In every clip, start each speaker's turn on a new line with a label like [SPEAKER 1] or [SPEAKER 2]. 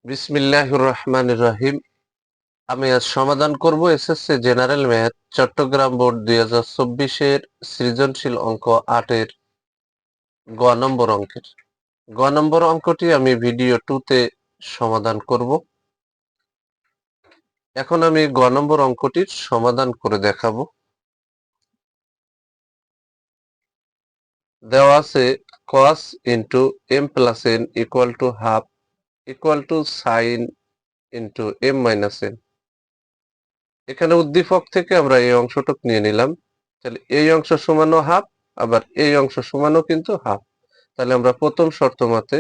[SPEAKER 1] বিসমিল্লাহির রহমানির রহিম। আমি আজ সমাধান করব SSC general math Chittagong board 2024 এর সৃজনশীল অঙ্ক 8 এর গ নম্বর অঙ্কের। গ নম্বর অঙ্কটি আমি ভিডিও 2 তে সমাধান করব। এখন আমি গ নম্বর অঙ্কটির সমাধান করে দেখাবো। দেওয়া আছে cos into m plus n equal to half equal to sign into m minus n। এখানে উদ্দীপক থেকে আমরা এই অংশটুক নিয়ে নিলাম, তাহলে এই অংশ সমানও হাফ, আবার এই অংশ সমানও কিন্তু হাফ। তাহলে আমরা প্রথম শর্ত মতে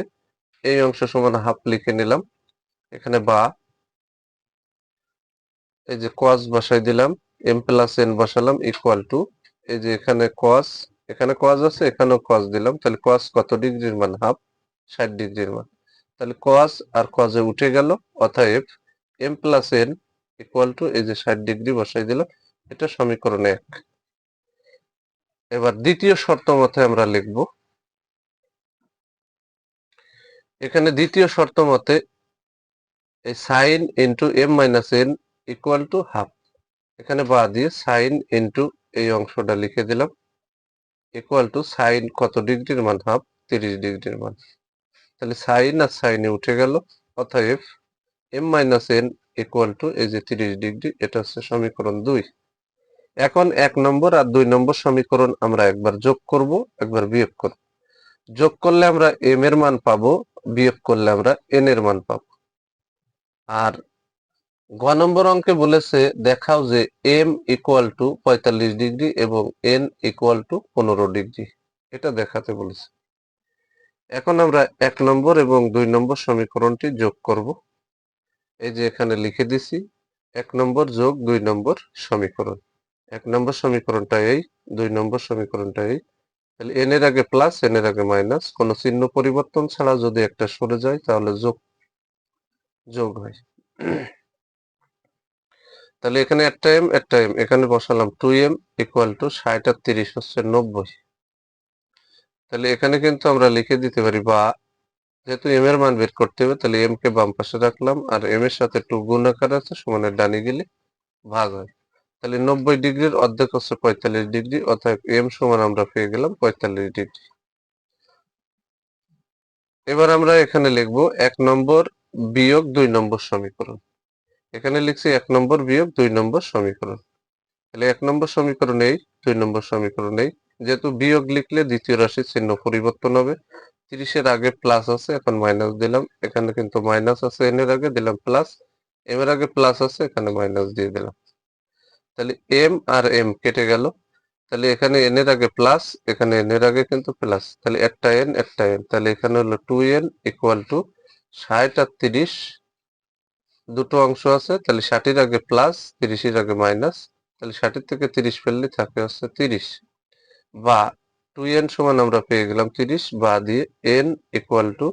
[SPEAKER 1] এই অংশ সমান হাফ লিখে নিলাম। এখানে বা এই যে cos বসাই দিলাম, m প্লাস n বসালাম ইকুয়াল টু এই যে এখানে cos, এখানে cos আছে, এখানেও cos দিলাম, তাহলে cos কত ডিগ্রির মান? হাফ, 60 ডিগ্রির মান। তাহলে cos আর cos এ উঠে গেল, অতএব m plus n equal to এই যে 60 ডিগ্রি বসাই দিলাম। এটা সমীকরণ 1। এবার দ্বিতীয় শর্ত মতে আমরা লিখব। এখানে দ্বিতীয় শর্ত মতে এই sign into m minus n equal to half, এখানে বা দিয়ে সাইন ইন্টু এই অংশটা লিখে দিলাম ইকুয়াল টু সাইন কত ডিগ্রির মান? হাফ, 30 ডিগ্রির মান। তাহলে সাইন আর সাইনে উঠে গেল, অতএব m minus n equal to এই যে 30 ডিগ্রি। এটা হচ্ছে সমীকরণ 2। এখন 1 নম্বর আর 2 নম্বর সমীকরণ আমরা একবার যোগ করব, একবার বিয়োগ করব। যোগ করলে আমরা m এর মান পাবো, বিয়োগ করলে আমরা n এর মান পাবো। আর গ নম্বর অঙ্কে বলেছে দেখাও যে m ইকুয়াল টু 45 ডিগ্রি এবং n ইকুয়াল টু 15 ডিগ্রি, এটা দেখাতে বলেছে। এখন আমরা 1 নম্বর এবং 2 নম্বর সমীকরণটি যোগ করব। এই যে এখানে লিখে দিছি 1 নম্বর যোগ 2 নম্বর সমীকরণ। 1 নম্বর সমীকরণটা এই, 2 নম্বর সমীকরণটা এই। তাহলে n এর আগে প্লাস, n এর আগে মাইনাস, কোনো চিহ্ন পরিবর্তন ছাড়া যদি একটা সরে যায় তাহলে যোগ যোগ হয়। তাহলে এখানে একটা m, এখানে বসালাম 2m ইকুয়াল টু 60 আর 30 হচ্ছে 90। তাহলে এখানে কিন্তু আমরা লিখে দিতে পারি, বা যেহেতু m এর মান বের করতে হবে তাহলে m কে বাম পাশে রাখলাম আর m এর সাথে 2 গুণ আকার আছে, সমানের ডানে গেলে ভাগ হয়। তাহলে 90 ডিগ্রির অর্ধেক হচ্ছে 45 ডিগ্রি, অর্থাৎ m সমান আমরা পেয়ে গেলাম 45 ডিগ্রি। এবার আমরা এখানে লিখব 1 নম্বর বিয়োগ 2 নম্বর সমীকরণ। এখানে লিখছি 1 নম্বর বিয়োগ 2 নম্বর সমীকরণ। তাহলে 1 নম্বর সমীকরণ এই, 2 নম্বর সমীকরণ এই। যেহেতু বিয়োগ লিখলে দ্বিতীয় রাশির চিহ্ন পরিবর্তন হবে। 30 এর আগে প্লাস আছে, এখন মাইনাস দিলাম। এখানে কিন্তু মাইনাস আছে, n এর আগে দিলাম প্লাস, m এর আগে প্লাস আছে, এখানে মাইনাস দিয়ে দিলাম। তাহলে m আর m কেটে গেল। তাহলে এখানে n এর আগে প্লাস, এখানে n এর আগে কিন্তু প্লাস, তাহলে একটা n একটা n। তাহলে এখানে হলো 2n ইকুয়াল টু 60 আর 30, দুটো অংশ আছে, তাহলে 60 এর আগে প্লাস, 30 এর আগে মাইনাস। তাহলে 60 থেকে 30 ফেললে থাকে হচ্ছে 30, বা 2n সমান আমরা পেয়ে গেলাম 30, বা দিয়ে n ইকুয়াল টু,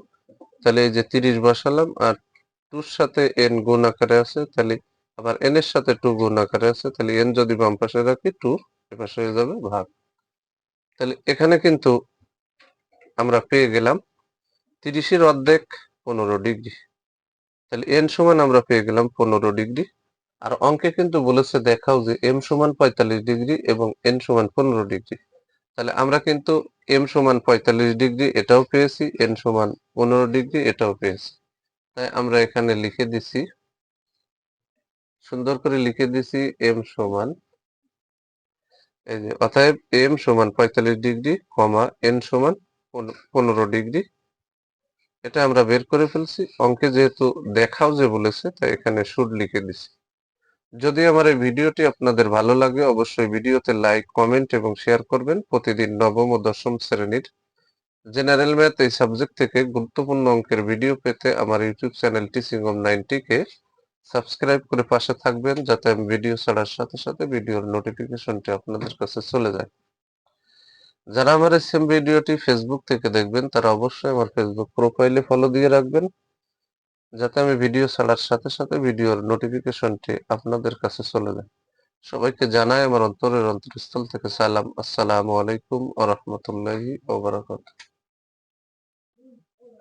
[SPEAKER 1] তাহলে এই যে 30 বসালাম আর 2 এর সাথে n গুণ আকারে আছে, তাহলে আবার n এর সাথে 2 গুণ আকারে আছে, তাহলে n যদি বাম পাশে রাখি 2 এ পাশে হয়ে যাবে ভাগ। তাহলে এখানে কিন্তু আমরা পেয়ে গেলাম 30 এর অর্ধেক 15 ডিগ্রি। তাহলে n সমান আমরা পেয়ে গেলাম 15 ডিগ্রি। আর অঙ্কে কিন্তু বলেছে দেখাও যে m সমান 45 ডিগ্রি এবং n সমান 15 ডিগ্রি। তাহলে আমরা কিন্তু m সমান 45 ডিগ্রি এটাও পেয়েছি, n সমান 15 ডিগ্রি এটাও পেয়েছি। তাই আমরা এখানে লিখে দিছি, সুন্দর করে লিখে দিছি m সমান, এই যে অতএব m সমান 45 ডিগ্রি, n সমান 15 ডিগ্রি। এটা আমরা বের করে ফেলছি। অঙ্কে যেহেতু দেখাও যে বলেছে তাই এখানে শুড লিখে দিছি। যদি আমার এই ভিডিওটি আপনাদের ভালো লাগে অবশ্যই ভিডিওতে লাইক, কমেন্ট এবং শেয়ার করবেন। প্রতিদিন নবম ও দশম শ্রেণীর জেনারেল ম্যাথ এই সাবজেক্ট থেকে গুরুত্বপূর্ণ অঙ্কের ভিডিও পেতে আমার ইউটিউব চ্যানেল টিচিং হোম 90 কে সাবস্ক্রাইব করে পাশে থাকবেন, যাতে আমি ভিডিও ছাড়ার সাথে সাথে ভিডিওর নোটিফিকেশনটি আপনাদের কাছে চলে যায়। যারা আমার এই সেম ভিডিওটি ফেসবুক থেকে দেখবেন তারা অবশ্যই আমার ফেসবুক প্রোফাইলে ফলো দিয়ে রাখবেন, যাতে আমি ভিডিও ছাড়ার সাথে সাথে ভিডিওর নোটিফিকেশনটি আপনাদের কাছে চলে যায়। সবাইকে জানাই আমার অন্তরের অন্তঃস্থল থেকে সালাম। আসসালামু আলাইকুম ওয়া রাহমাতুল্লাহি ওয়া বারাকাতুহু।